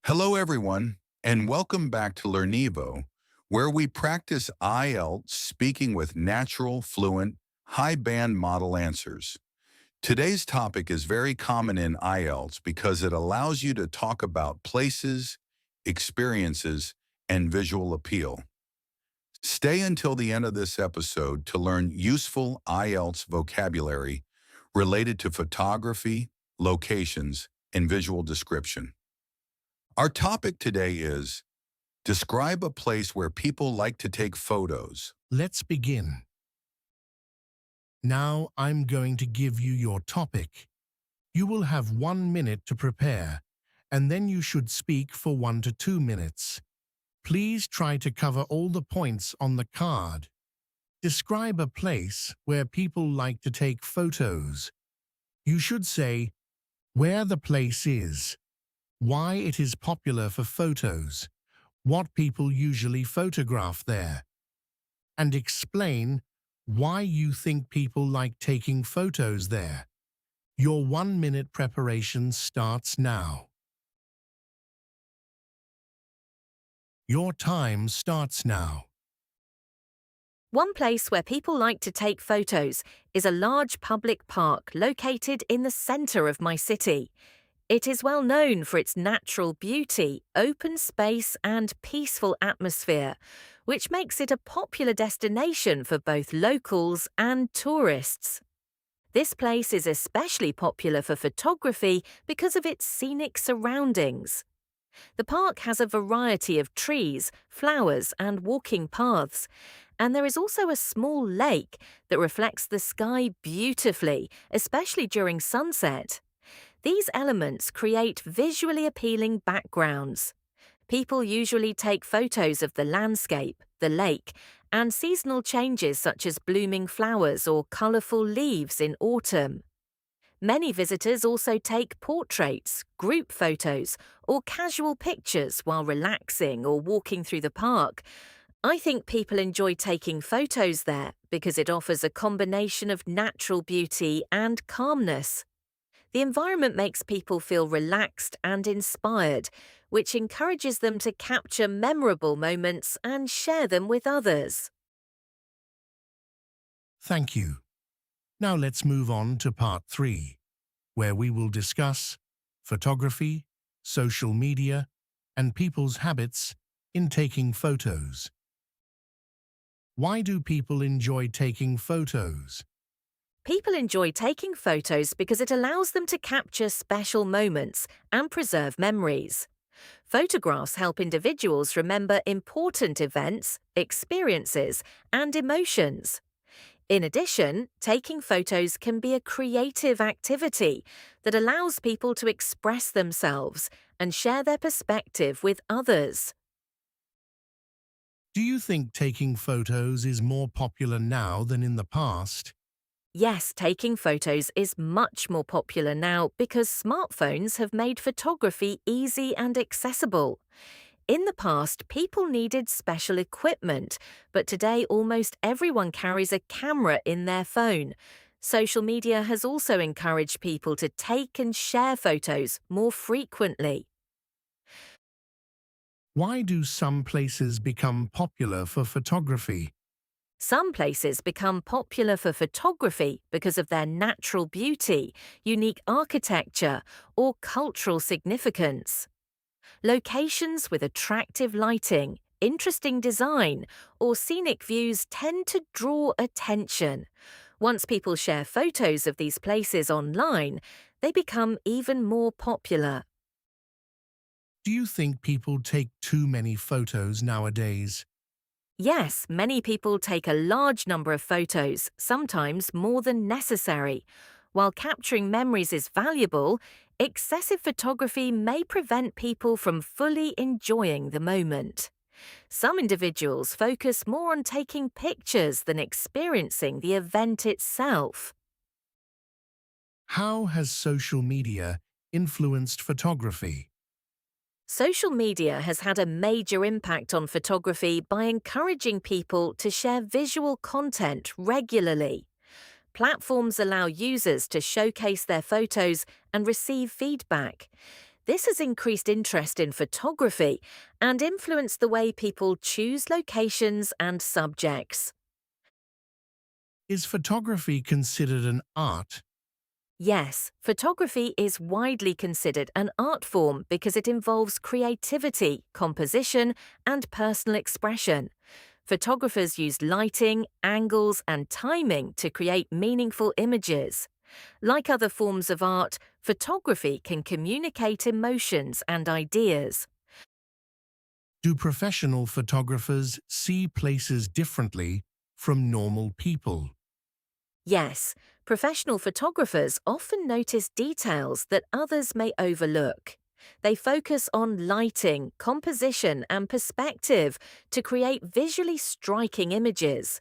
Hello, everyone, and welcome back to Learnivo, where we practice IELTS speaking with natural, fluent, high-band model answers. Today's topic is very common in IELTS because it allows you to talk about places, experiences, and visual appeal. Stay until the end of this episode to learn useful IELTS vocabulary related to photography, locations, and visual description. Our topic today is describe a place where people like to take photos. Let's begin. Now I'm going to give you your topic. You will have 1 minute to prepare, and then you should speak for 1 to 2 minutes. Please try to cover all the points on the card. Describe a place where people like to take photos. You should say where the place is, why it is popular for photos, what people usually photograph there, and explain why you think people like taking photos there. Your 1 minute preparation starts now. Your time starts now. One place where people like to take photos is a large public park located in the centre of my city. It is well known for its natural beauty, open space and peaceful atmosphere, which makes it a popular destination for both locals and tourists. This place is especially popular for photography because of its scenic surroundings. The park has a variety of trees, flowers and walking paths, and there is also a small lake that reflects the sky beautifully, especially during sunset. These elements create visually appealing backgrounds. People usually take photos of the landscape, the lake, and seasonal changes such as blooming flowers or colourful leaves in autumn. Many visitors also take portraits, group photos, or casual pictures while relaxing or walking through the park. I think people enjoy taking photos there because it offers a combination of natural beauty and calmness. The environment makes people feel relaxed and inspired, which encourages them to capture memorable moments and share them with others. Thank you. Now let's move on to part 3, where we will discuss photography, social media, and people's habits in taking photos. Why do people enjoy taking photos? People enjoy taking photos because it allows them to capture special moments and preserve memories. Photographs help individuals remember important events, experiences, and emotions. In addition, taking photos can be a creative activity that allows people to express themselves and share their perspective with others. Do you think taking photos is more popular now than in the past? Yes, taking photos is much more popular now because smartphones have made photography easy and accessible. In the past, people needed special equipment, but today almost everyone carries a camera in their phone. Social media has also encouraged people to take and share photos more frequently. Why do some places become popular for photography? Some places become popular for photography because of their natural beauty, unique architecture, or cultural significance. Locations with attractive lighting, interesting design, or scenic views tend to draw attention. Once people share photos of these places online, they become even more popular. Do you think people take too many photos nowadays? Yes, many people take a large number of photos, sometimes more than necessary. While capturing memories is valuable, excessive photography may prevent people from fully enjoying the moment. Some individuals focus more on taking pictures than experiencing the event itself. How has social media influenced photography? Social media has had a major impact on photography by encouraging people to share visual content regularly. Platforms allow users to showcase their photos and receive feedback. This has increased interest in photography and influenced the way people choose locations and subjects. Is photography considered an art? Yes, photography is widely considered an art form because it involves creativity, composition, and personal expression. Photographers use lighting, angles, and timing to create meaningful images. Like other forms of art, photography can communicate emotions and ideas. Do professional photographers see places differently from normal people? Yes, professional photographers often notice details that others may overlook. They focus on lighting, composition, and perspective to create visually striking images.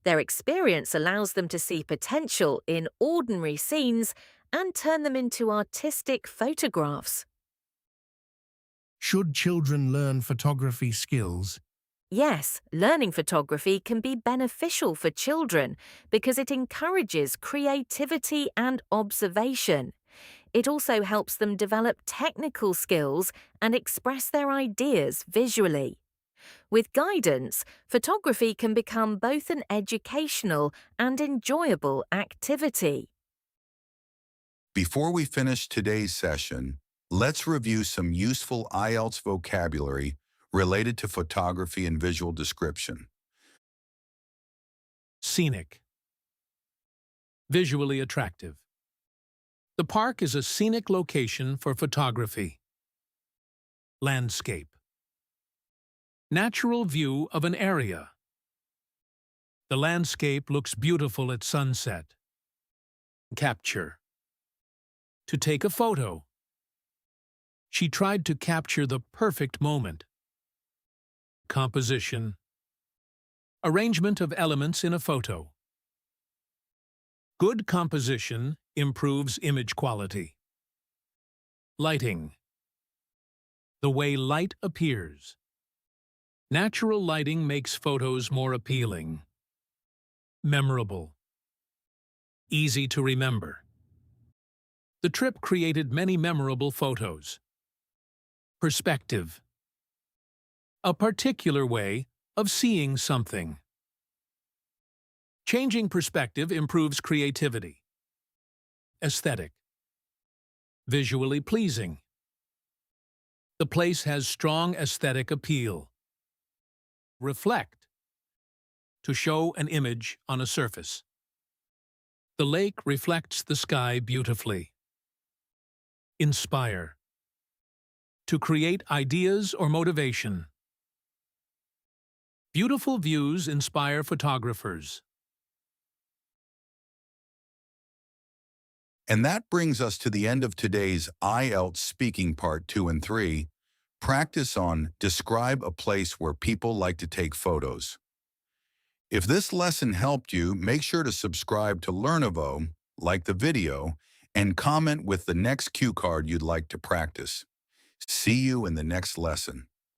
Their experience allows them to see potential in ordinary scenes and turn them into artistic photographs. Should children learn photography skills? Yes, learning photography can be beneficial for children because it encourages creativity and observation. It also helps them develop technical skills and express their ideas visually. With guidance, photography can become both an educational and enjoyable activity. Before we finish today's session, let's review some useful IELTS vocabulary related to photography and visual description. Scenic. Visually attractive. The park is a scenic location for photography. Landscape. Natural view of an area. The landscape looks beautiful at sunset. Capture. To take a photo. She tried to capture the perfect moment. Composition. Arrangement of elements in a photo. Good composition improves image quality. Lighting. The way light appears. Natural lighting makes photos more appealing. Memorable. Easy to remember. The trip created many memorable photos. Perspective. A particular way of seeing something. Changing perspective improves creativity. Aesthetic. Visually pleasing. The place has strong aesthetic appeal. Reflect. To show an image on a surface. The lake reflects the sky beautifully. Inspire. To create ideas or motivation. Beautiful views inspire photographers. And that brings us to the end of today's IELTS Speaking Part 2 and 3. Practice on Describe a place where people like to take photos. If this lesson helped you, make sure to subscribe to Learnivo, like the video, and comment with the next cue card you'd like to practice. See you in the next lesson.